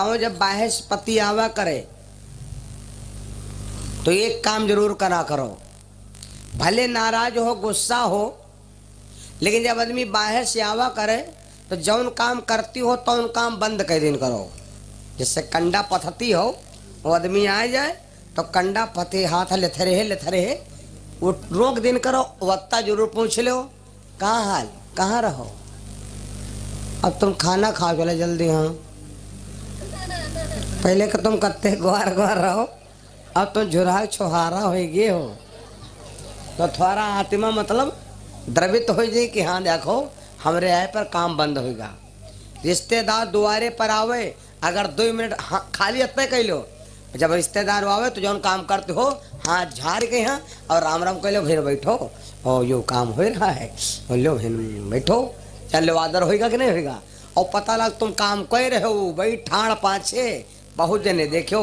गाँव जब बाहर से पति आवा करे तो एक काम जरूर करा करो, भले नाराज हो गुस्सा हो, लेकिन जब आदमी बाहर से आवा करे तो जौन काम करती हो तो उन काम बंद कर दिन करो। जिससे कंडा पथती हो वो आदमी आ जाए तो कंडा पथे हाथ लेते रहे वो रोक दिन करो। वत्ता जरूर पूछ लो कहाँ हाल कहाँ रहो, अब तुम खाना खा चले जल्दी। हाँ पहले कि तुम कत्ते ग्वार ग्वार रहो, अब तुम झुरा छुहारा हो गए हो तो थोड़ा आत्मा मतलब द्रवित हो जाए कि हाँ देखो हमरे आए पर काम बंद होगा। रिश्तेदार दुआरे पर आवे अगर 2 मिनट खाली इतने कह लो, जब रिश्तेदार आवे तो जौन काम करते हो हाथ झाड़ के यहाँ और राम राम कह लो, फिर बैठो और यो काम हो रहा है लो फिर बैठो, चलो आदर होगा कि नहीं होगा। और पता लग तुम काम कह रहे हो भाई ठाण पाछे बहुत जने देखो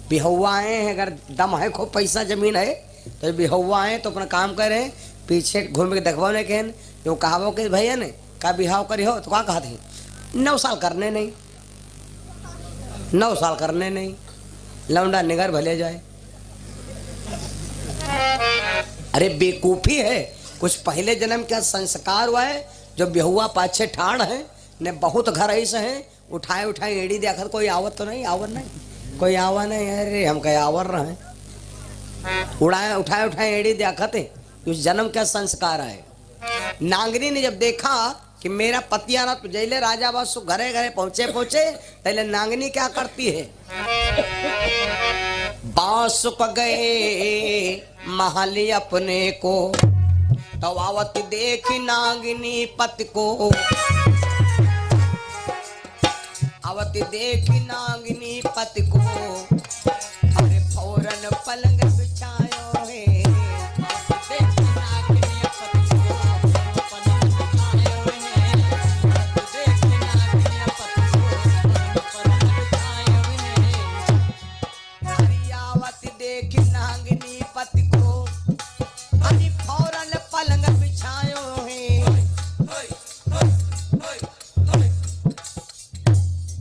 बिहुआ आए हैं, अगर दम है खूब पैसा जमीन है तो बिहुआ आए तो अपना काम कर रहे हैं, पीछे घूम के देखवा नहीं कहन यो कहावो कि भैया ने का बिहाव करी हो तो क्या कहा थी 9 साल करने नहीं, 9 साल करने नहीं, लौंडा निगर भले जाए। अरे बेकूफी है, कुछ पहले जन्म का संस्कार हुआ है जो बेहुआ पाछे ठाण है ने बहुत घर ऐसे हैं उठाए एड़ी देखा कोई आवत तो नहीं, आवर नहीं कोई आवा नहीं। अरे हम कहे आवर रहे उठाए एड़ी देखते उस जन्म का संस्कार है। नांगनी ने जब देखा कि मेरा पति आना तो जैले राजा बासु घरे घरे पहुंचे पहले नांगनी क्या करती है, बासुक गए महली अपने को तो आवत देखी नांगनी पति को, आवत देखी नांगनी पति को अरे फौरन पलंग बिछायो है।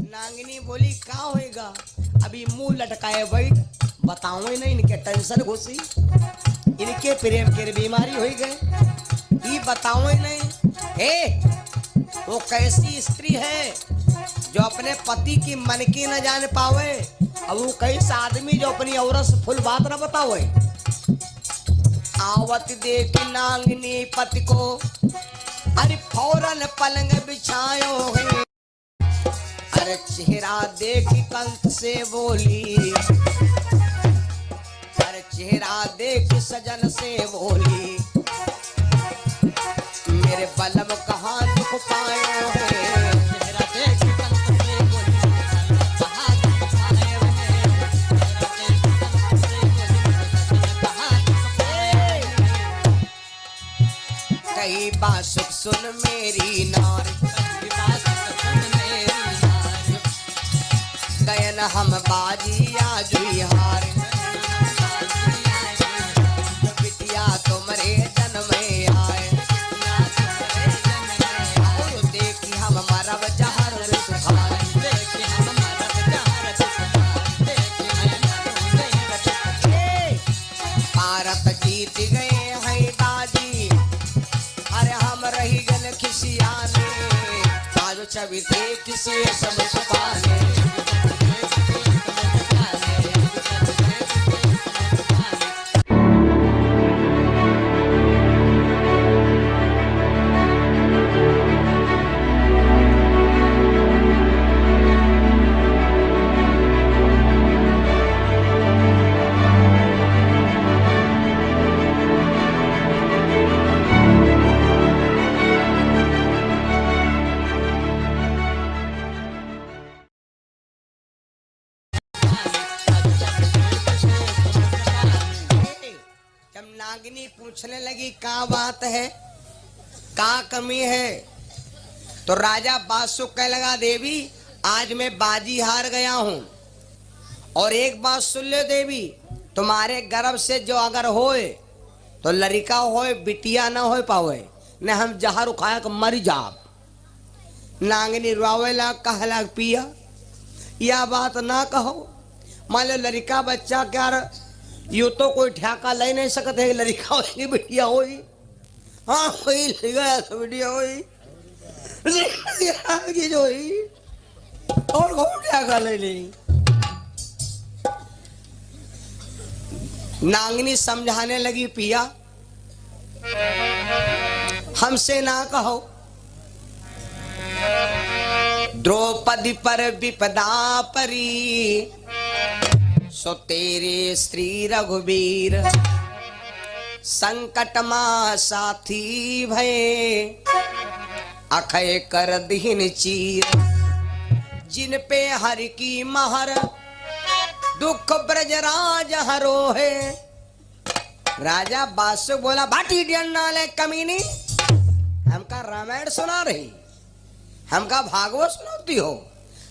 नांगनी बोली क्या होएगा, अभी मुंह लटकाए बैठ बताओ ही नहीं, इनके टेंशन घुसी इनके प्रेम के बीमारी हो गए ये बताओ ही नहीं। वो कैसी स्त्री है जो अपने पति की मन की न जान पावे, अब वो कैसा आदमी जो अपनी औरत से फुल बात न बतावे। आवत देखी नांगनी पति को अरे फौरन पलंग बिछायो है, अरे चेहरा देखी कंठ से बोली, अरे चेहरा देखी सजन से बोली मेरे बलम कहाँ दुख पायो है। चेहरा देखी कंठ से बोली कहाँ दुख पायो है। कई बात सुख सुन मेरी नारी, गयन हम बाजी आज हार, बिटिया तुम्हारे जन्म में आए और देखी हम मरब जहर भारत जीत गए हैं बाजी, अरे हम रही गल खिसियाने आज छवि थे किसी सब छुपाने। नागिनी पूछने लगी क्या बात है क्या कमी है, तो राजा बासुक कह लगा देवी आज मैं बाजी हार गया हूं और एक बात सुन ले देवी तुम्हारे गर्भ से जो अगर होए तो लड़का होए बिटिया ना हो पावे न हम जहर उखाया कर मर जाब। नागिनी रोवेला कहला पिया या बात ना कहो। मान लो लड़का बच्चा क्या यू तो कोई ठेका ले नहीं सकते है, लड़का होगी बिटिया होगी। हाँ वही लगा बिटिया होगी जो हुई और कौन ठेका ले ली। नांगनी समझाने लगी पिया हमसे ना कहो, द्रौपदी पर विपदा परी, सो तेरे श्री रघुवीर, संकट मां साथी भये, अखय कर दीन चीर, जिन पे हरि की महर, दुख ब्रजराज हरो है। राजा बासु बोला भाटी डियन्नाले कमीनी, हमका रामायण सुना रही, हमका भागवत सुनाती हो।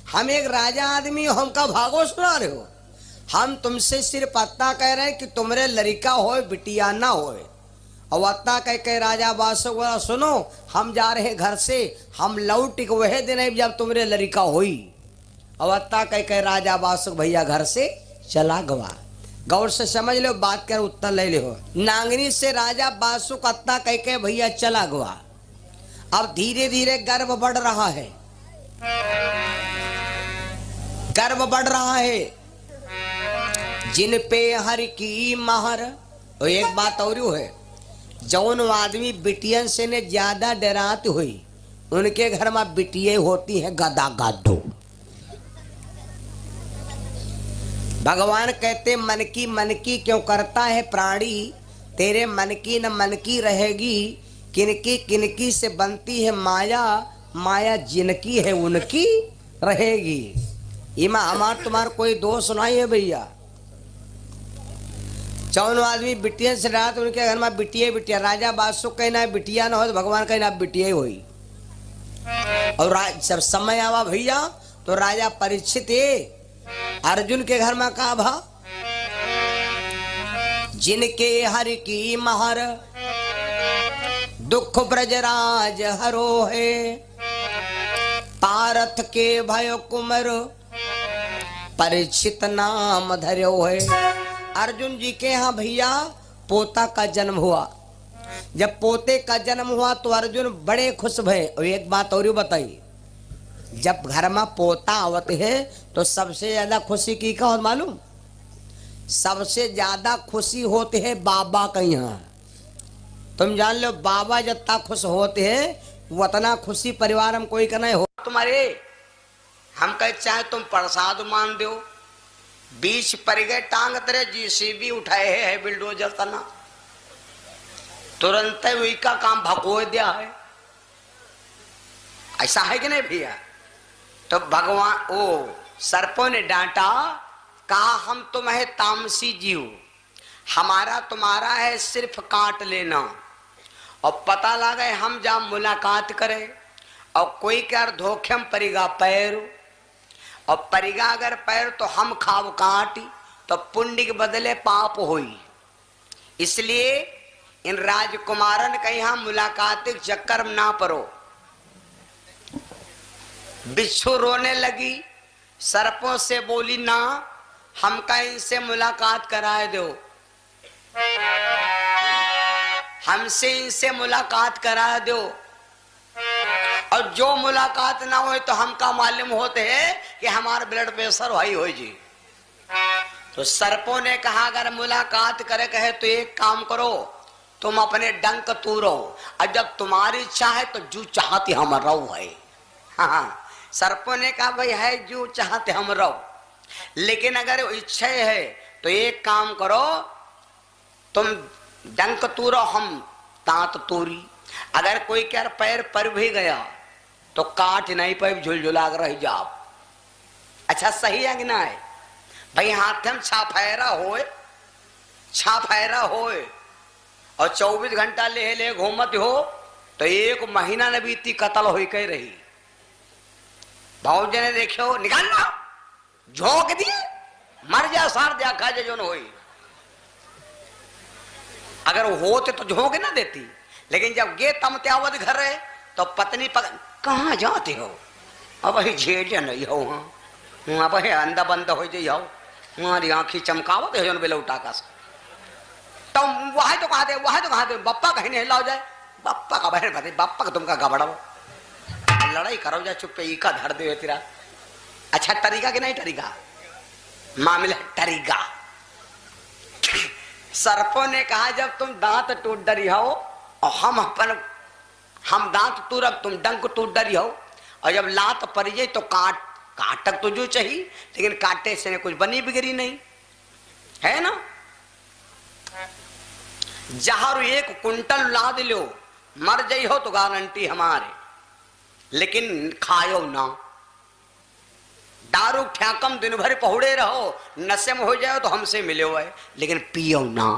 हम एक राजा आदमी हो, हमका भागवत सुना रहे हो। हम तुमसे सिर्फ पत्ता कह रहे हैं कि तुम्हारे लड़का हो बिटिया ना हो। और अत्ता कह के राजा बासु बोला सुनो, हम जा रहे घर से, हम लौट के वह दिन जब तुम्हारे लड़का होई। अवत्ता कह के राजा बासुक भैया घर से चला गवा। गौर से समझ लो बात कर उत्तर ले लो। नांगनी से राजा बासुक अत्ता कह के भैया चला गवा। अब धीरे धीरे गर्व बढ़ रहा है, गर्व बढ़ रहा है। जिन पे हर की महर। और एक बात और है, जौन आदमी बिटियन से ने ज्यादा डरात हुई, उनके घर में बिटिया होती है गदा गाधो। भगवान कहते मन की क्यों करता है प्राणी, तेरे मन की रहेगी, किनकी से बनती है माया, माया जिनकी है उनकी रहेगी। इमा हमार तुम्हार कोई दोष नहीं है भैया। चौन आदमी बिटिया से रहा तो उनके घर में बिटिया बिटिया। राजा बादशाह कहना बिटिया ना हो तो भगवान कहना बिटिया ही हुई। और जब समय आवा भैया तो राजा परीक्षित अर्जुन के घर में कहा भा, जिनके हर की महर, दुख ब्रजराज हरो है, पारथ के भयो कुमर, परीक्षित नाम धर्यो है। अर्जुन जी के यहाँ भैया पोता का जन्म हुआ। जब पोते का जन्म हुआ तो अर्जुन बड़े खुश भये। और एक बात और बताइए, जब घर में पोता आवते है तो सबसे ज्यादा खुशी की का मालूम? सबसे ज्यादा खुशी होते है बाबा के यहाँ। तुम जान लो बाबा जितना खुश होते हैं उतना खुशी परिवार में कोई का नहीं हो। तुम्हारे हम कहे चाहे तुम प्रसाद मान दो, बीच पर गए टांग तेरे जीसीबी उठाए है बिल्डोजर तना, तुरंत वही का काम भगो दिया है। ऐसा है कि नहीं भैया? तो भगवान ओ सर्पों ने डांटा, कहा हम तुम्हें तामसी जीव, हमारा तुम्हारा है सिर्फ काट लेना। और पता लगा हम जब मुलाकात करें और कोई क्या धोखे में परिगा पैर, और परिगा अगर पैर तो हम खाव काट, तो पुण्य के बदले पाप होई। इसलिए इन राजकुमारन के यहाँ मुलाकात के चक्कर में ना पड़ो। बिच्छू रोने लगी, सर्पों से बोली ना हमका इनसे मुलाकात कराए दो, हमसे इनसे मुलाकात करा दो। और जो मुलाकात ना हो तो हमका मालूम होते है कि हमारा ब्लड प्रेशर हाई हो जी। तो सर्पों ने कहा अगर मुलाकात करे कहे तो एक काम करो, तुम अपने डंक तूरो, और जब तुम्हारी इच्छा है तो जो चाहती हम रहो है। हाँ, सर्पों ने कहा भाई है जो चाहते हम रहो, लेकिन अगर इच्छा है तो एक काम करो, तुम डंक तूरो हम दांत तूरी। अगर कोई क्या पैर पर भी गया तो काट नहीं पाए, झुलझुला कर रह जाओ। अच्छा सही है कि ना है भाई? हाथ में छाफेरा होए, छाफेरा होए और 24 घंटा ले घूमत हो तो 1 महीना न बीती कतल हो के रही। भावजी ने देखो निकालना झोंक दिए, मर जा सार दिया खा जो न होई। अगर होते तो झोंक ना देती, लेकिन जब गे तमत्यावत घर है तो पत्नी कहाँ जाते हो? अब वही झेल नहीं हो। हाँ वहां पर अंधा बंद हो जाओ हमारी आंखी चमकावत है बेला उठा का तो वहां तो कहा दे बप्पा कहीं नहीं लाओ जाए बप्पा का बहन भाई बप्पा का तुमका गबड़ाओ लड़ाई करो जाए चुप्पे ई का धर दे तेरा अच्छा तरीका कि नहीं तरीका मामला तरीका सर्पों ने कहा जब तुम दांत टूट डरी हो और हम दांत टूटब तुम डंक टूट डरी हो और जब लात पड़ जाए तो काटक तो जो चाहिए लेकिन काटे से कुछ बनी बिगड़ी नहीं है ना। जहर 1 कुंटल लाद लो मर जाई हो तो गारंटी हमारे लेकिन खायो ना। दारू ठ्याकम दिन भर पहुड़े रहो नशे में हो जाओ तो हमसे मिले हुए लेकिन पियो ना।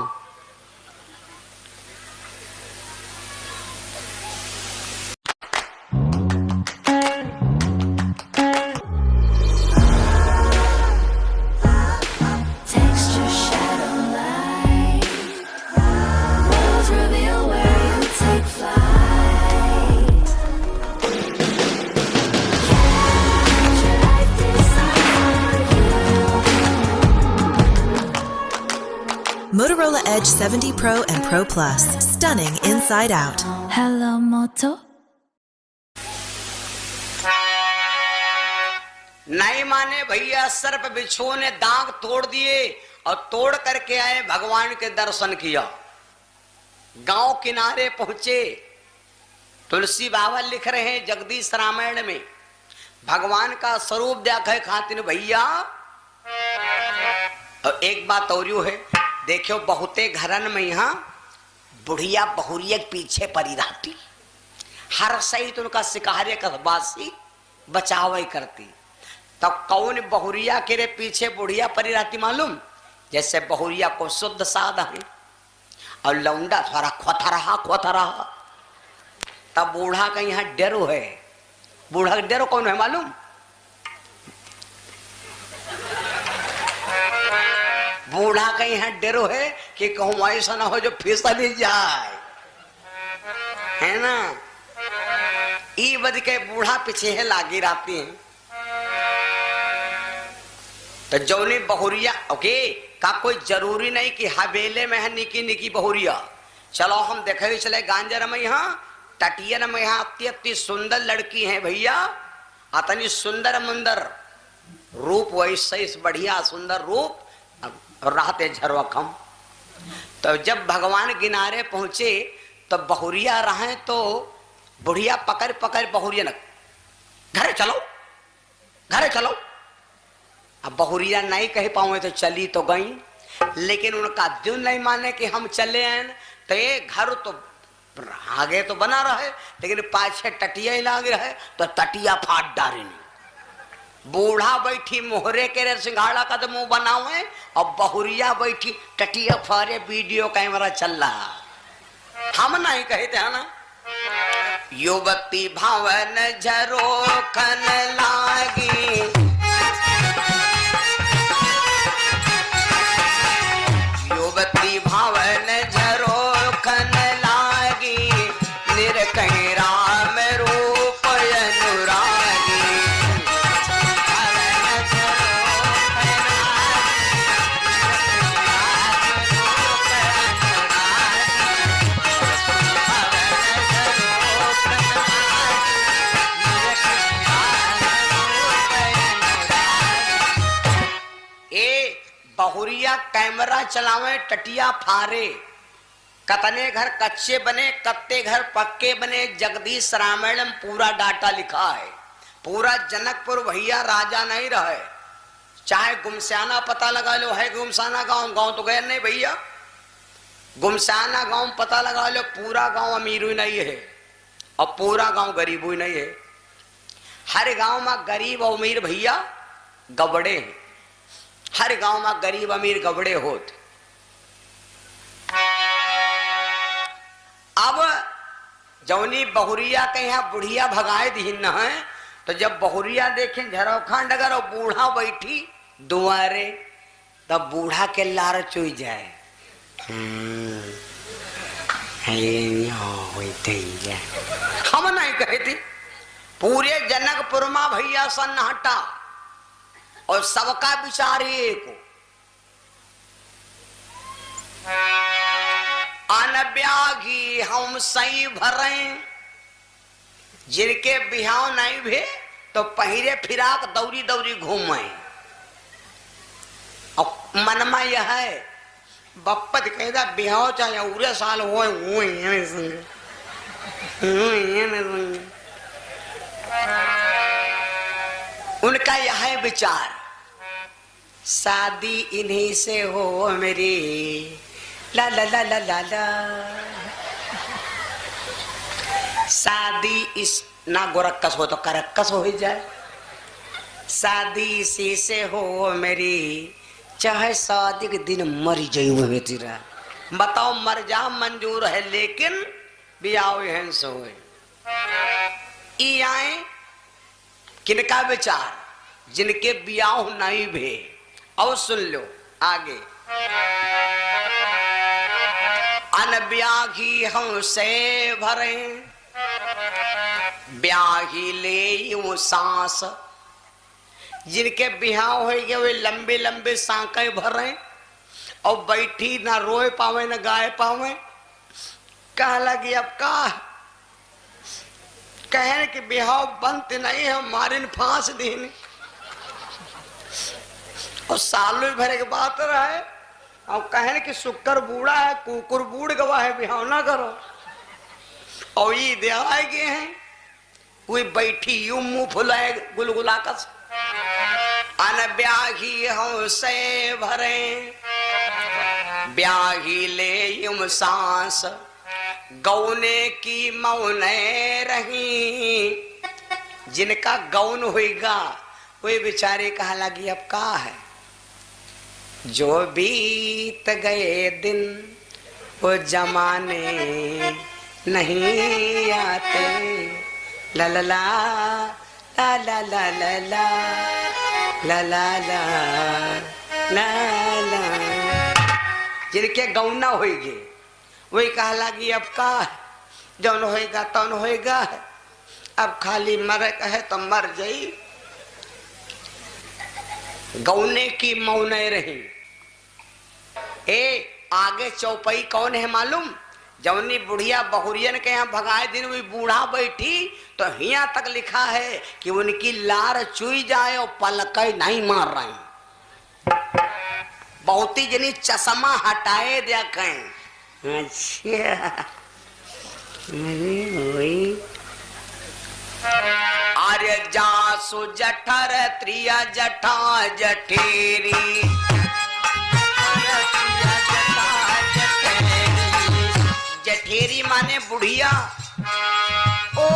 Motorola Edge 70 Pro and Pro Plus. Stunning inside out. Hello, Moto. नहीं माने भैया सर्प बिच्छू ने दांत तोड़ दिए और तोड़ करके आए भगवान के दर्शन किया। गांव किनारे पहुंचे तुलसी बाबा लिख रहे हैं जगदीश रामायण में भगवान का स्वरूप देखे खातिर भैया। और एक बात और है देखियो बहुते घरन में यहाँ बुढ़िया बहुरिया पीछे पड़ी रहती हर सही तो उनका शिकारे का बासी बचाव करती। तब कौन बहुरिया के रे पीछे बुढ़िया पड़ी रहती मालूम जैसे बहुरिया को शुद्ध साधा है और लौंडा थोड़ा खोथा रहा तब बूढ़ा का यहाँ डरो है। बूढ़ा का डरो कौन है मालूम बूढ़ा का यहाँ डरो है कि कहूं ऐसा ना हो जो फिसल जाए है ना। ई बद के बूढ़ा पीछे है लागी रहती है तो जौनी बहुरिया ओके का कोई जरूरी नहीं कि हवेले में है निकी निकी बहुरिया। चलो हम देखे चले गांजर में यहाँ तटियन में यहाँ अति सुंदर लड़की है भैया अतनी सुंदर मुंदर रूप वैसे बढ़िया सुंदर रूप और रहते झरवखम। तो जब भगवान किनारे पहुंचे तो बहुरिया रहे तो बुढ़िया पकड़ पकड़ बहुरिया न घरे चलो। अब बहुरिया नहीं कह पाऊंगे तो चली तो गई लेकिन उनका दिल नहीं माने कि हम चले आए तो ये घर तो आगे तो बना रहे लेकिन पाछे टटिया ही लाग रहे तो टटिया फाट डारे नहीं। बूढ़ा बैठी मोहरे के रे सिंघाड़ा का तो मुंह बनावे और बहुरिया बैठी टटिया फारे वीडियो कैमरा चल रहा। हम नहीं कहते है ना युवती भवन झरोखन लागी युवती भवन झरोखन लागी निरकहीं राम रूप अनुरागी बहुरिया कैमरा चलावे टटिया फारे कतने घर कच्चे बने कत्ते घर पक्के बने जगदीश रामायण में पूरा डाटा लिखा है। पूरा जनकपुर भैया राजा नहीं रहे चाहे गुमसाना पता लगा लो है गुमसाना गांव तो गए नहीं भैया गुमसाना गांव पता लगा लो पूरा गांव अमीर ही नहीं है और पूरा गांव गरीब ही नहीं है। हर गांव में गरीब और अमीर भैया गबड़े हैं। हर गांव में गरीब अमीर गबड़े होते। अब जौनी बहुरिया के यहाँ बुढ़िया भगाए दीन है तो जब बहुरिया देखें झरोखान डगर और बूढ़ा बैठी दुआरे तब बूढ़ा के लार चुई जाए हम नहीं कहे थी पूरे जनकपुर में भैया सन्नाटा और सबका विचार एक। अनब्यागी हम सही भरें, जिनके बिहाव नहीं भे तो पहिरे फिराक दौरी दौरी घूमे। और मनमा यह है बप्पत कहता बिहाव चाहे उरे साल हो उनका यह है विचार, शादी इन्हीं से हो मेरी ला ला ला ला ला ला। शादी इस ना गोरक्कस हो तो करक्कस हो ही जाए। शादी इसी से हो मेरी, चाहे शादी के दिन मर जाइए तेरा। बताओ मर जा मंजूर है लेकिन बियाह है सो आए। किनका विचार, जिनके बियाह नहीं भे। और सुन लो आगे, अनब्याही हम से भरे, ब्याही ले यूं सांस। जिनके बिहाव हो गए वे लंबे लंबे सांकें भरे और बैठी ना रोए पावे ना गाए पावे। कह लगी अब का कहे कि बिहाव बनत नहीं है, मारिन फांस दीन। और सालों भरे के बात रहे और कहे कि शुक्र बूढ़ा है कुकुर बूढ़ गवा है, बिहाव ना करो। और ये दे गए हैं कोई बैठी यूं मुंह फुलाए गुलगुला कस। अनब्याही हम से भरे, ब्याही ले यूं सांस। गौने की मौने रही, जिनका गौन होगा वे बेचारे कहा लगी अब का है। जो बीत गए दिन वो जमाने नहीं आते, ला ला ला ला ला ला ला ला ला ला ला ला। जिनके गौना होगी वही कहा लगी अब का जौन होएगा तौन होएगा, अब खाली मर कहे तो मर जाई। गौने की मौने रही। ए आगे चौपाई कौन है मालूम? जौनी बुढ़िया बहुरियन के यहाँ भगाए दिन वही बूढ़ा बैठी तो हिया तक लिखा है कि उनकी लार चुई जाए और पलकै नहीं मार रहे। बहुती जनी चश्मा हटाए दिया कहें। अच्छा आर्य जासु जठर त्रिया जठा जठेरी, जठेरी माने बुढ़िया। ओ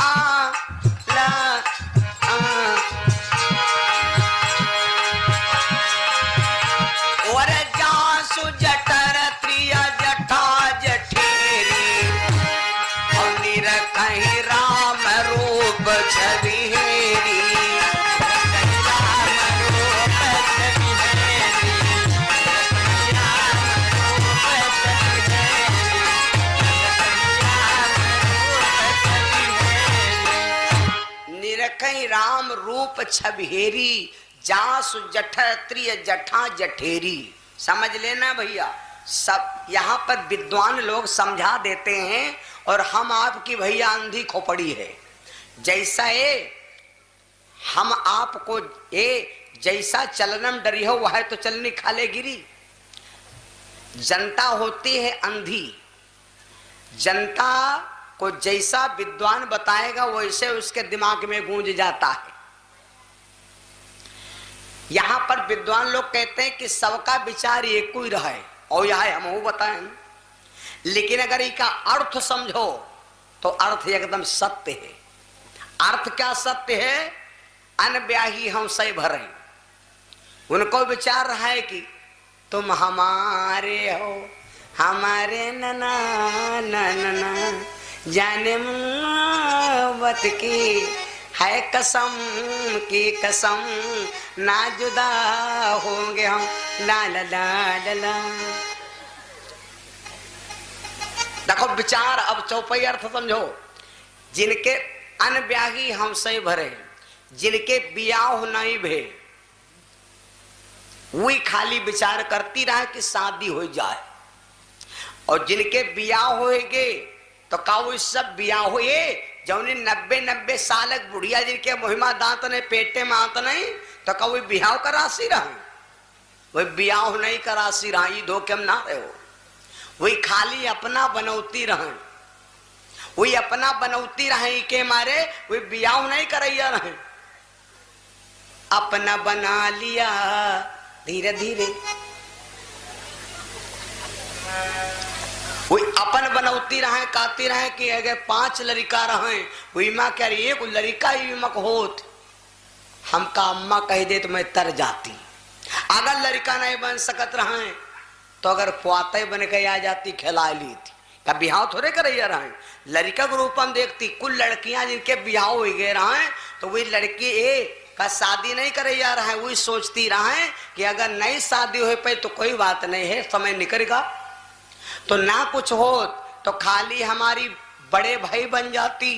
आ ला आ और जासु जठर त्रिया जठा जठेरी, और निरखहि राम रूप छबिहेरी। निरखहि राम रूप छबिहेरी, जासु जठर त्रिय जठा जठेरी। समझ लेना भैया, सब यहाँ पर विद्वान लोग समझा देते हैं और हम आपकी भैया अंधी खोपड़ी है। जैसा ये हम आपको ये जैसा चलनम डरी हो वह तो चलनी खाले गिरी। जनता होती है अंधी, जनता को जैसा विद्वान बताएगा वैसे उसके दिमाग में गूंज जाता है। यहां पर विद्वान लोग कहते हैं कि सबका विचार एक ही रहे और यह हम वो बताएं, लेकिन अगर इसका अर्थ समझो तो अर्थ एकदम सत्य है। अर्थ क्या सत्य है? अनब्याही हम सही भरे। उनको विचार रहा है कि तुम हमारे हो, हमारे नना नना, जाने मोहब्बत की है कसम की कसम, ना जुदा होंगे हम, ला ला ला ला ला। देखो विचार, अब चौपाई अर्थ समझो। जिनके अनब्याही हमसे भरे, जिनके बियाह नहीं भे, वही खाली विचार करती रहे कि शादी हो जाए। और जिनके बियाह होएगे तो का वो सब बियाह हुए जौने 90 साल बुढ़िया जिनके मुहिमा दांत ने पेटे में आत नहीं तो का वो बियाह का राशि रहे, वही बियाह नहीं का राशि रहा, धोखे में ना रहे हो। वही खाली अपना बनौती रहे, वही अपना बनौती रहे के मारे वही बियाह नहीं करैया रहे। अपना बना लिया धीरे धीरे, वही अपन बनौती रहे, कहती रहे कि अगर 5 लड़का रहे वही माँ कह रही एक लड़का ही मक होत, हमका अम्मा कह दे तो मैं तर जाती। अगर लड़का नहीं बन सकत रहे तो अगर पुआते बन के आ जाती खिला ली थी। का बिहाव थोड़े करैया रहे, लड़का के रूप में देखती। कुल लड़कियां जिनके बिहाव हो गए रहे तो वही लड़की ए का शादी नहीं करैया रहे, वही सोचती रहे कि अगर नहीं शादी हो पाई तो कोई बात नहीं है, समय निकलेगा। तो ना कुछ हो तो खाली हमारी बड़े भाई बन जाती,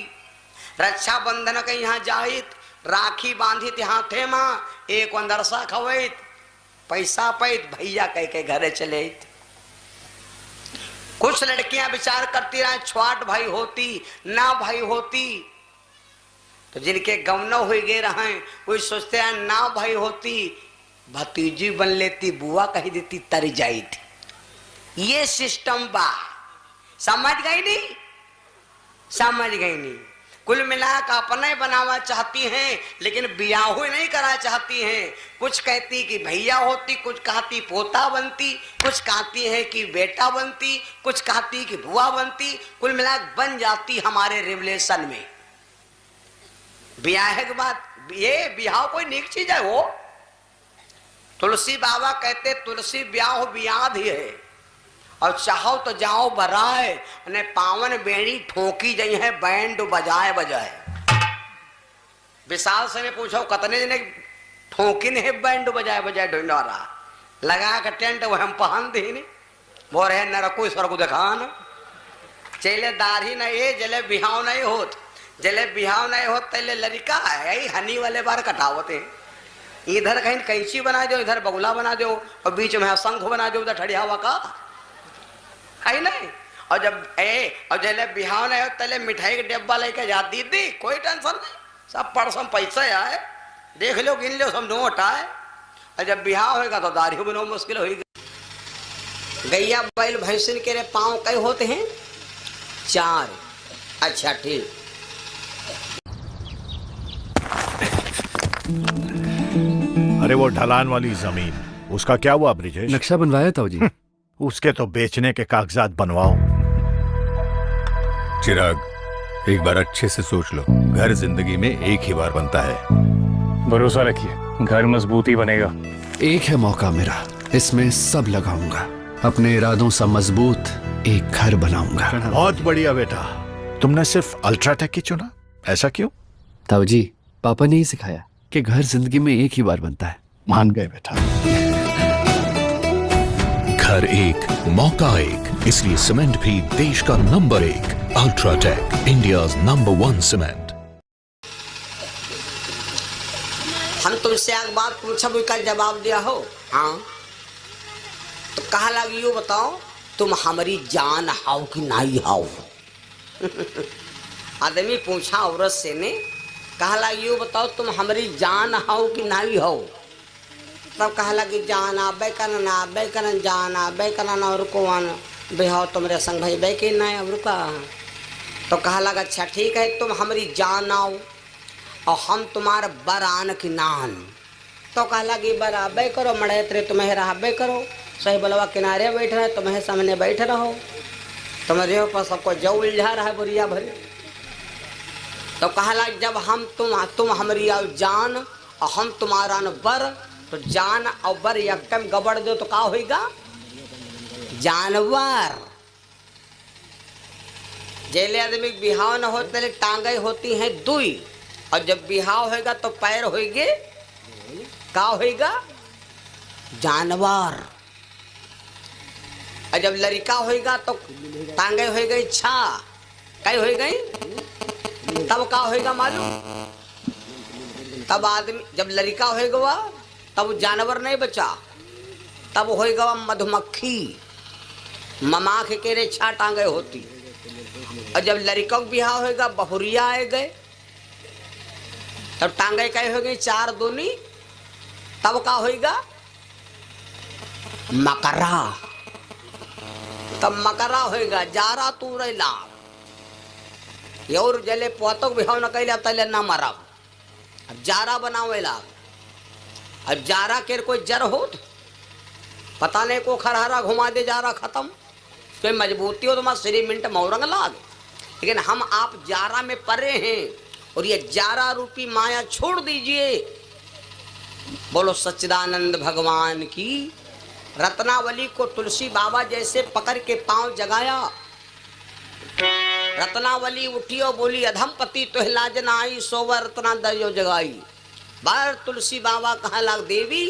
रक्षा बंधन के यहाँ जाइत, राखी बांधित हाथे माँ, एक अंदरसा खवैत, पैसा पैत भैया कह के घरे चले। कुछ लड़कियां विचार करती रहे छुआट भाई होती ना भाई होती, तो जिनके गमनो हो गए रहे वही सोचते हैं ना भाई होती भतीजी बन लेती, बुआ कही देती तर जाई थी। ये सिस्टम बा, समझ गई नहीं? समझ गई नहीं? कुल मिलाकर अपने बनावा चाहती हैं लेकिन बियाह नहीं करा चाहती हैं। कुछ कहती कि भैया होती, कुछ कहती पोता बनती, कुछ कहती है कि बेटा बनती, कुछ कहती कि बुआ बनती। कुल मिलाकर बन जाती हमारे रिवलेशन में। ब्याह के बाद ये बियाह कोई नेक चीज है वो। तुलसी बाबा कहते तुलसी ब्याह ब्याद ही है, और चाहो तो जाओ बराए ने पावन बेड़ी ठोकी जई है बैंड बजाए बजाए। विशाल से ने पूछो कतने जने ठोकी ने बैंड बजाए बजाए ढोंडोरा लगा के टेंट वो हम पहन दी नहीं वो रहे न रखो ईश्वर को दिखान चले दाढ़ी नहीं है जले बिहाव नहीं होत, जले बिहाव नहीं होत तले लड़का है हनी वाले बार कटावते। इधर कहीं कैंची बना दो, इधर बगुला बना दो, और बीच में शंख बना दो, उधर ठड़िया हुआ का है नहीं। और जब जले बिहाव नहीं हो तले मिठाई के डिब्बा लेके जा दीदी, कोई टेंशन नहीं, सब परसम पैसा आए, देख लो गिन लो सब नोट आए। और जब बिहाव होगा तो दाढ़ी बनो मुश्किल होगी। गैया बैल भैंसिन के पाँव कई होते हैं 4। अच्छा ठीक। अरे वो ढलान वाली जमीन उसका क्या हुआ ब्रिजेश? नक्शा बनवाया था जी। उसके तो बेचने के कागजात बनवाओ। चिराग एक बार अच्छे से सोच लो, घर जिंदगी में एक ही बार बनता है। भरोसा रखिए घर मजबूत ही बनेगा। एक है मौका मेरा, इसमें सब लगाऊंगा, अपने इरादों से मजबूत एक घर बनाऊंगा। बहुत बढ़िया बेटा, तुमने सिर्फ अल्ट्राटेक ही चुना, ऐसा क्यों? ताऊ जी पापा ने ही सिखाया कि घर जिंदगी में एक ही बार बनता है। मान गए बेटा। घर एक मौका एक, इसलिए सीमेंट भी देश का number 1 UltraTech, India's number 1 cement. हम तुमसे एक बात पूछा का जवाब दिया हो। हाँ तो कहा लगी यो बताओ तुम हमारी जान हाउ कि नहीं हाउ। आदमी पूछा औरत से ने कहा लगी यो बताओ तुम हमारी जान हाउ कि नहीं हो। तब कहा लगी जान आबे करन जान आबे करन और कौन बेहाओ तुमरे संग भाई बे के नहीं अब रुका। तो कहा लगा अच्छा ठीक है तुम हमारी जान आओ और हम तुम्हारे बरान की नान। तो कहा लगी बराबे करो मड़े तेरे तुम्हें रहबे करो, सही बलवा किनारे बैठ रहे तुम्हें सामने बैठ रहो, तुम्हारे ऊपर सबको जो उलझा रहा है बुरिया भरे। तो कहा लग जब हम तुम हमारी जान और हम तुम्हारा न बर, तो जान और बर एकदम गबड़ दो तो क्या होगा जानवर। जेले आदमी बिहाव न हो तेरे टांगे होती हैं 2, और जब बिहाव होगा तो पैर होंगे क्या होगा जानवर। और जब लड़का होगा तो टांगे हो गई 6, कई हो गई तब क्या होगा मालूम। तब आदमी जब लड़का होगा तब जानवर नहीं बचा, तब होएगा मधुमक्खी ममाख के रे छा टांगे होती। और जब लड़कों का बिहार होएगा बहुरिया आए गए तब टांगे कहे हो गई 4 दूनी, तब का होएगा मकरा, तब मकरा होएगा जारा तू रेला और जले पोतक बिहाव न कैले तले ना मरब। अब जारा बनावेला, अब जारा के कोई जर होत पता नहीं को खरहरा घुमा दे जारा खत्म, कोई मजबूती हो तो मत सीमेंट मौरंग लाग। लेकिन हम आप जारा में परे हैं और ये जारा रूपी माया छोड़ दीजिए। बोलो सच्चिदानंद भगवान की। रत्नावली को तुलसी बाबा जैसे पकड़ के पांव जगाया। रत्नावली उठी और बोली अधमपति तो लाज न आई सोवर रत्ना दरियो जगाई। बार तुलसी बाबा कहा लाग देवी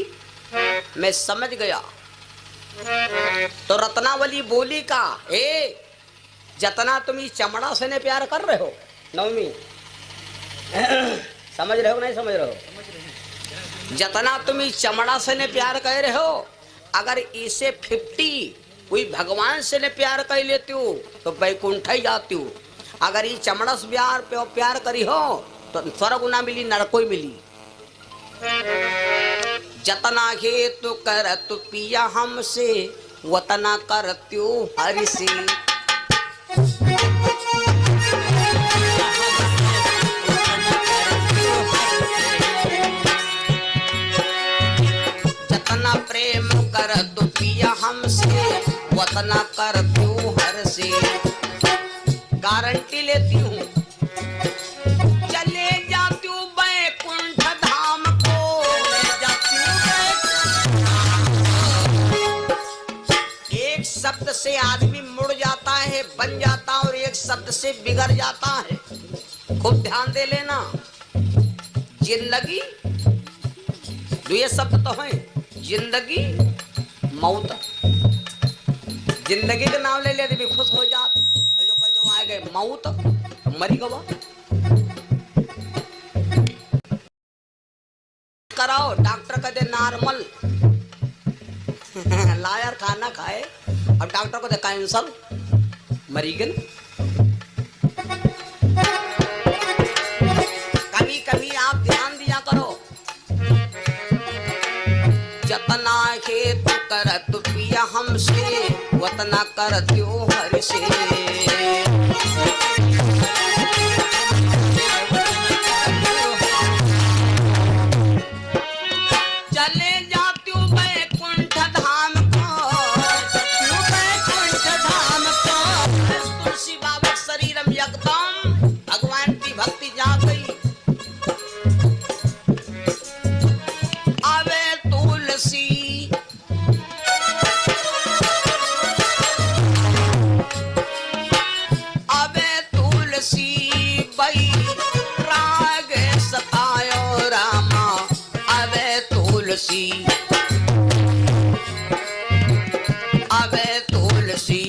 मैं समझ गया। तो रत्नावली बोली का ए जतना तुम इस चमड़ा से ने प्यार कर रहे हो नवमी समझ रहे हो नहीं समझ रहे हो, जतना तुम इस चमड़ा से ने प्यार कर रहे हो अगर इसे 50 कोई भगवान से ने प्यार कर लेती हो तो बैकुंठ ही जाती हो। अगर ये चमड़ा से प्यार करी हो तो स्वर्ग ना मिली नरको मिली। जतना हे तो कर तू पिया हमसे वतना कर त्यो हरि से। जतना प्रेम कर तू पिया हमसे वतना कर त्यो हर से। गारंटी लेती हूँ चले जाती हूँ बैकुंठ धाम को, जाती हूँ। एक शब्द से आदमी मुड़ जाता है बन जाता और एक शब्द से बिगड़ जाता है। खूब ध्यान दे लेना। जिंदगी ये शब्द तो है जिंदगी मौत। जिंदगी का नाम ले लेते भी खुश हो जाते जो कह दो आ गए मौत तो मरी गवा। कराओ डॉक्टर कहते नॉर्मल लायर खाना खाए और डॉक्टर को दे कैंसर मरी गए। कभी कभी आप ध्यान दिया करो। जतना के तू कर तू पिया हमसे वतना कर त्यो हरि से। चले जाती हूँ बैकुंठ धाम को, बैकुंठ धाम को। तुलसी बाबा शरीरम एकदम भगवान की भक्ति जा गई। अबे तुलसी अबे तुलसी बई राग सतायो रामा। अबे तुलसी अबे तुलसी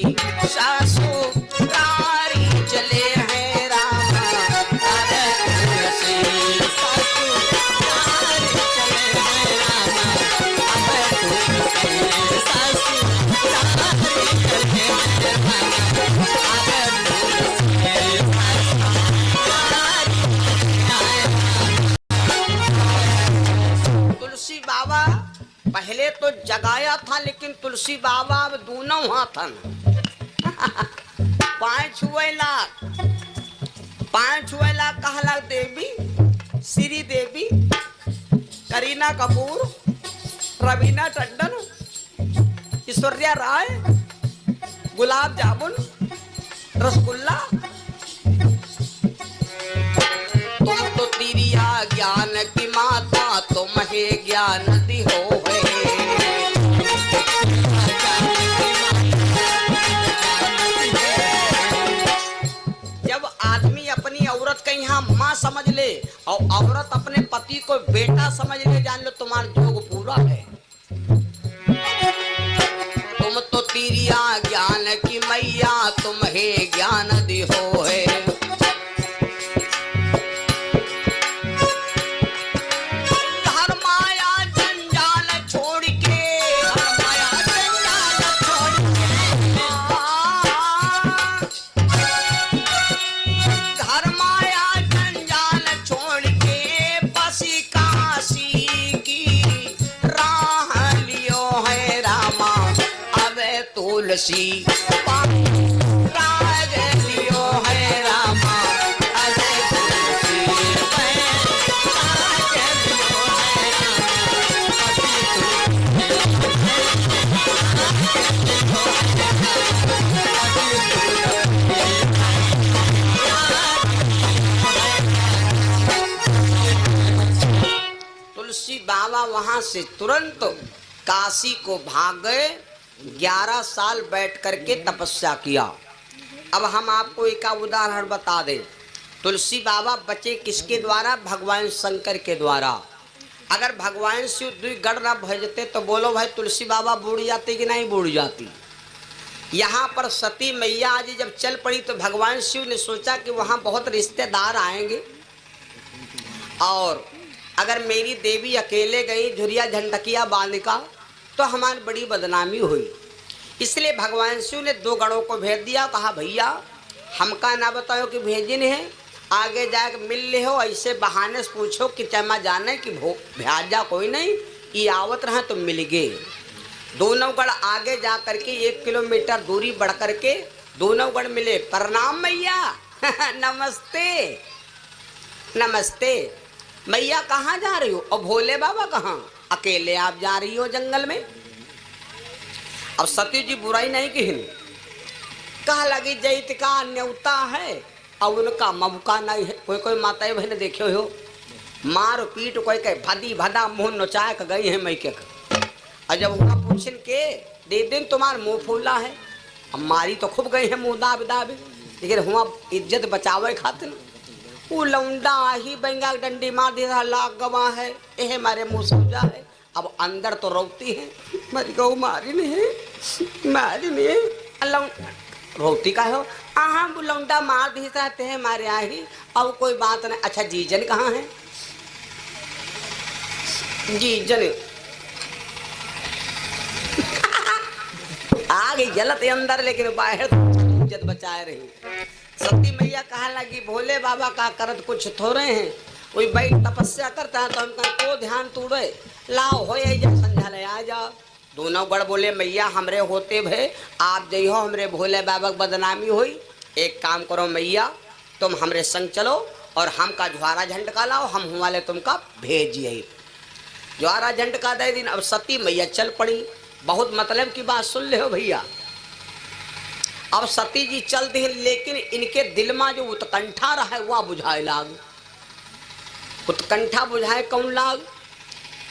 ससुरारी चले हैं रामा। अबे तुलसी ससुरारी चले हैं रामा। अबे तुलसी ससुरारी चले हैं रामा। अबे तुलसी बाबा पहले तो जगाया था लेकिन तुलसी बाबा अब दोनों हाथन पांच हुए लाख कहला देवी श्री देवी करीना कपूर रवीना टंडन ऐश्वर्या राय गुलाब जामुन रसगुल्ला। तुम तो तिरिया ज्ञान की माता तुम हे ज्ञान दी हो है। जब आदमी अपनी औरत का यहाँ माँ समझ ले और औरत अपने पति को बेटा समझ ले जान लो तुम्हारा जोग पूरा है। तुम तो तिरिया ज्ञान की मैया तुम हे ज्ञान दी हो है। घर माया जंजाल छोड़ के, घर माया तुलसी राग लियो है रामा अरे तुलसी राग लियो है तुलसी बाबा वहां से तुरंत काशी को भाग गए। 11 साल बैठ करके तपस्या किया। अब हम आपको एक उदाहरण बता दें। तुलसी बाबा बचे किसके द्वारा? भगवान शंकर के द्वारा। अगर भगवान शिव दुई गढ़ न भेजते तो बोलो भाई तुलसी बाबा बूढ़ जाती कि नहीं बूढ़ जाती। यहाँ पर सती मैया आज जब चल पड़ी तो भगवान शिव ने सोचा कि वहाँ बहुत रिश्तेदार आएंगे और अगर मेरी देवी अकेले गई झुरिया झंडकिया बालिका तो हमारी बड़ी बदनामी हुई। इसलिए भगवान शिव ने 2 गणों को भेज दिया। कहा भैया हमका ना बताओ कि भेजिन है, आगे जाके मिल ले हो। ऐसे बहाने से पूछो कि चमा जाने कि भ्याजा कोई नहीं, ये आवत रहा तो मिल गए। दोनों गढ़ आगे जा करके 1 किलोमीटर दूरी बढ़ करके दोनों गढ़ मिले। प्रणाम मैया नमस्ते नमस्ते। मैया कहाँ जा रही हो? और भोले बाबा कहाँ? अकेले आप जा रही हो जंगल में। अब सती जी बुराई नहीं की कह लगी जैत का न्योता है और उनका मौका नहीं है। कोई कोई माताएं बहन देखे हो मार पीट कोई कहे भदी भदा मुंह नोचाए के गई है मैके। और जब हुआ पूछन के दे दिन तुम्हारा मुंह फूला है। अब मारी तो खूब गई है मुंह दाब दाब, लेकिन हुआ इज्जत बचावे खातिर वो लौंडा ही बेंगा डंडी मार दे रहा लाग गवा है। यह मारे मुंह समझा है। अब अंदर तो रोती है मरी गौ मारी नहीं रोती का हो। हाँ वो लौंडा मार दी रहते हैं मारे आई। अब कोई बात नहीं। अच्छा जीजन कहाँ है? जीजन आ गई गलत अंदर, लेकिन बाहर इज्जत बचाए रही। सती मैया कहा लगी भोले बाबा का करत कुछ थोड़े हैं, कोई बैठ तपस्या करता है तो हम को ध्यान तूड़े लाओ हो संझा ले आ जाओ। दोनों गढ़ बोले मैया हमरे होते भे आप जइहो, हमरे भोले बाबा की बदनामी हुई। एक काम करो मैया तुम हमरे संग चलो और हम का ज्वारा झंडका लाओ, हम हुआ तुमका भेजिए। ज्वारा झंडका दे दिन। अब सती मैया चल पड़ी। बहुत मतलब की बात सुन ले हो भैया। अब सती जी चल दी, लेकिन इनके दिल में जो उत्कंठा रहा वह बुझाए लाग। उत्कंठा बुझाए कौन लाग?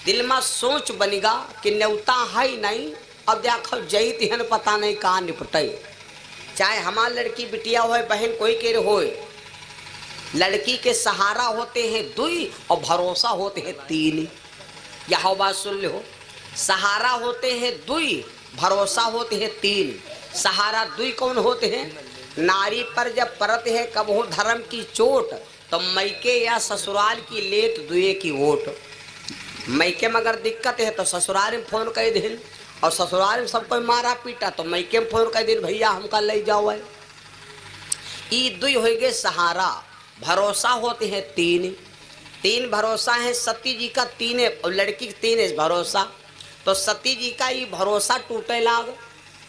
दिल में सोच बनेगा कि न्योता है ही नहीं। अब देखो जईत हन पता नहीं कहाँ निपटे। चाहे हमार लड़की बिटिया हो बहन कोई के हो, लड़की के सहारा होते हैं 2 और भरोसा होते हैं 3। यह बात सुन लो। सहारा होते हैं 2, भरोसा होते हैं 3। सहारा 2 कौन होते हैं? नारी पर जब परत है कबहू धर्म की चोट तो मैके या ससुराल की लेत 2 की वोट। मैके में अगर दिक्कत है तो ससुराल में फोन कर दिन, और ससुराल में सब कोई मारा पीटा तो मैके में फोन कर दिन भैया हमका ले जाओ। ये 2 हो गए सहारा। भरोसा होते हैं 3 भरोसा है। सती जी का 3 है और लड़की 3 है भरोसा। तो सती जी का ये भरोसा टूटे लाग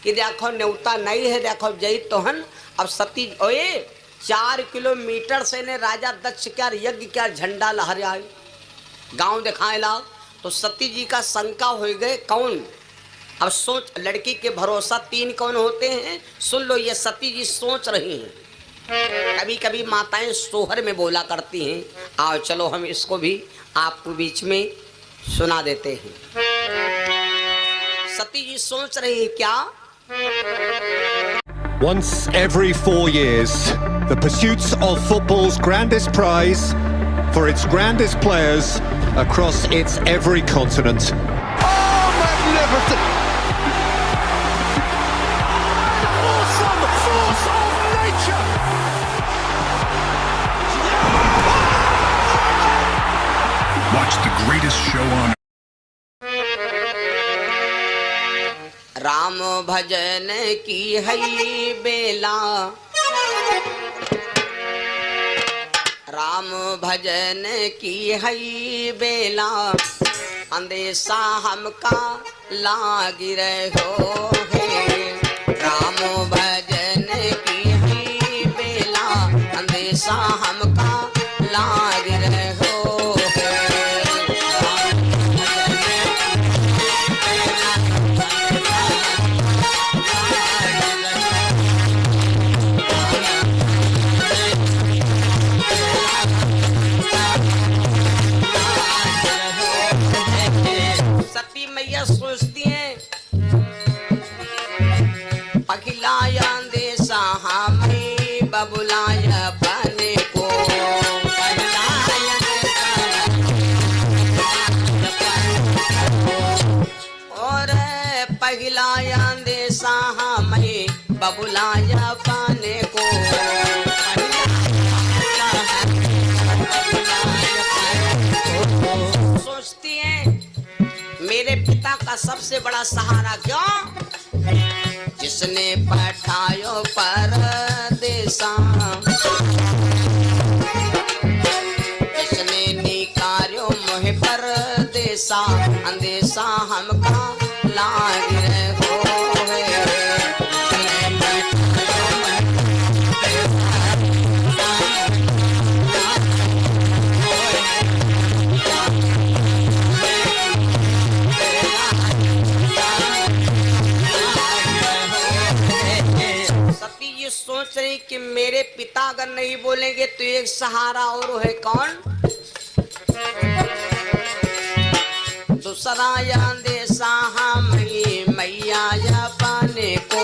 कि देखो न्योता नहीं है, देखो जई तोहन। अब सती ओए 4 किलोमीटर से ने राजा दक्ष क्या यज्ञ क्या झंडा लहराए गांव दिखाए लाग। तो सती जी का शंका हो गए कौन? अब सोच लड़की के भरोसा 3 कौन होते हैं? सुन लो ये सती जी सोच रही हैं। कभी कभी माताएं सोहर में बोला करती हैं। आओ चलो हम इसको भी आपको बीच में सुना देते हैं। सती जी सोच रही है क्या? Once every 4 years, the pursuit of football's grandest prize for its grandest players across its every continent. Oh, magnificent! Awesome force of nature! Watch the greatest show on Ram भजन की है बेला, राम भजन की है बेला, अंदेशा हमका लाग रहो है। राम भजन की ही बेला अंदेशा हमका लाग रहो सती मैया सोचती हैं पखिलाया देसा हमें बबुलाया बने को और पखिलाया देसा हमें बबुलाया बने को सोचती हैं मेरे पिता का सबसे बड़ा सहारा क्यों जिसने पठायो परदेसा जिसने निकार्यो मोह परदेसा अंदेशा हमका लाग रहो सोच रही कि मेरे पिता अगर नहीं बोलेंगे तो एक सहारा और है कौन दूसरा या देसा हमें मैया या पाने को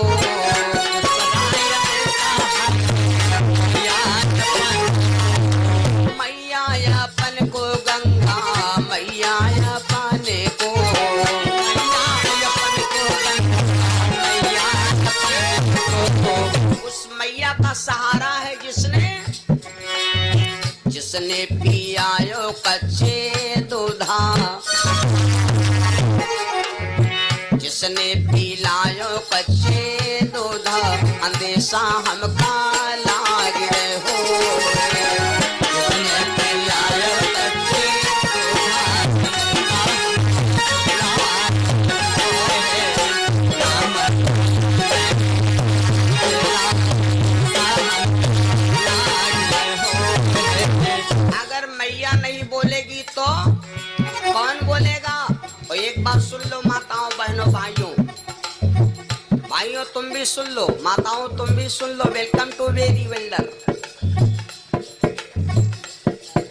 मैया या पन को गंगा मैया या पाने को मैया का सहारा है जिसने पियायो कच्चे दूधा जिसने पिलायो कच्चे दूधा अंदेशा हमका लाग रहो तो कौन बोलेगा? और एक बात सुन लो माताओं बहनों भाइयों तुम भी सुन लो, माताओं तुम भी सुन लो। Welcome to very welder.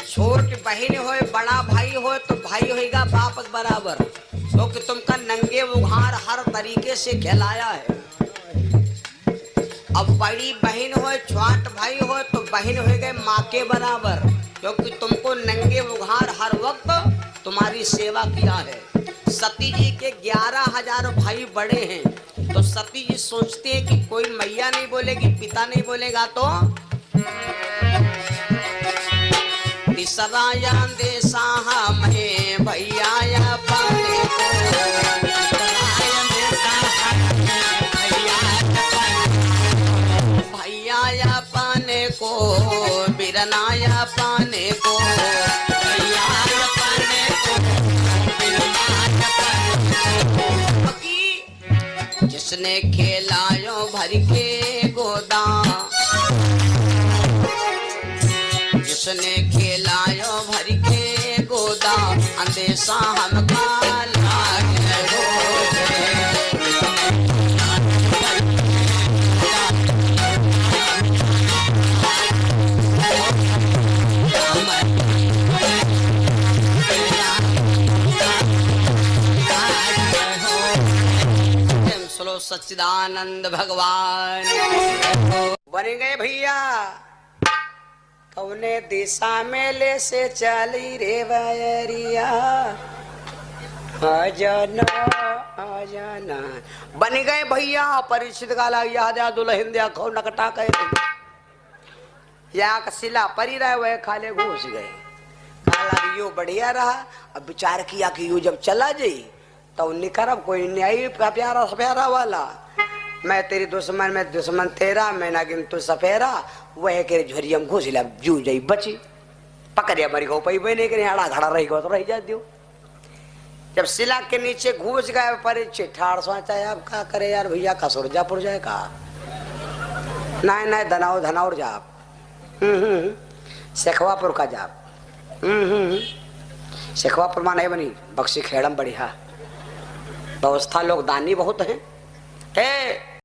छोटी बहन हो बड़ा भाई हो तो भाई होगा बाप बराबर, क्योंकि तो तुमका नंगे उघार हर तरीके से खिलाया है। अब बड़ी बहन हो छोट भाई हो तो बहन हो गए माँ के बराबर, क्योंकि तुमको नंगे उघार हर वक्त तुम्हारी सेवा किया है। सती जी के 11,000 भाई बड़े हैं, तो सती जी सोचते हैं कि कोई मैया नहीं बोलेगी, पिता नहीं बोलेगा तो तीसरा या देसा हमें भैया या पाने भैया या पाने को बिरना या पाने को भैया या पाने को जिसने खेलायो भर के गोदा, जिसने खेलायो भर के गोदा अंदेशा हमका लाग हो। सच्चिदानंद भगवान बन गए भैया। कौने दिशा में ले से चली रे बयरिया, आजाना आजाना। बन गए भैया। परीक्षित काला याद आ दुल्हन दिया खो नकटा कहे या कसिला परी रहे वह खाले घुस गए। काला यो बढ़िया रहा। अब विचार किया कि यो जब चला जाई तो निकरब कोई न्याय प्यारा सफेरा वाला। मैं तेरी दुश्मन में दुश्मन तेरा, मैं नागिन तू सफेरा। वह के झरियम घुस ला जू जाई बची पकड़िया मरी गो पई बने के आड़ा घड़ा रही गो तो रही जा दियो। जब सिला के नीचे घुस गए पर ठाड़ सोचा अब क्या करे यार भैया का सुरजापुर जाए का नहीं नहीं धनाउर जा शेखवापुर का जा शेखवापुर में नहीं बनी बक्सी खेड़म बढ़िया व्यवस्था लोग दानी बहुत हैं।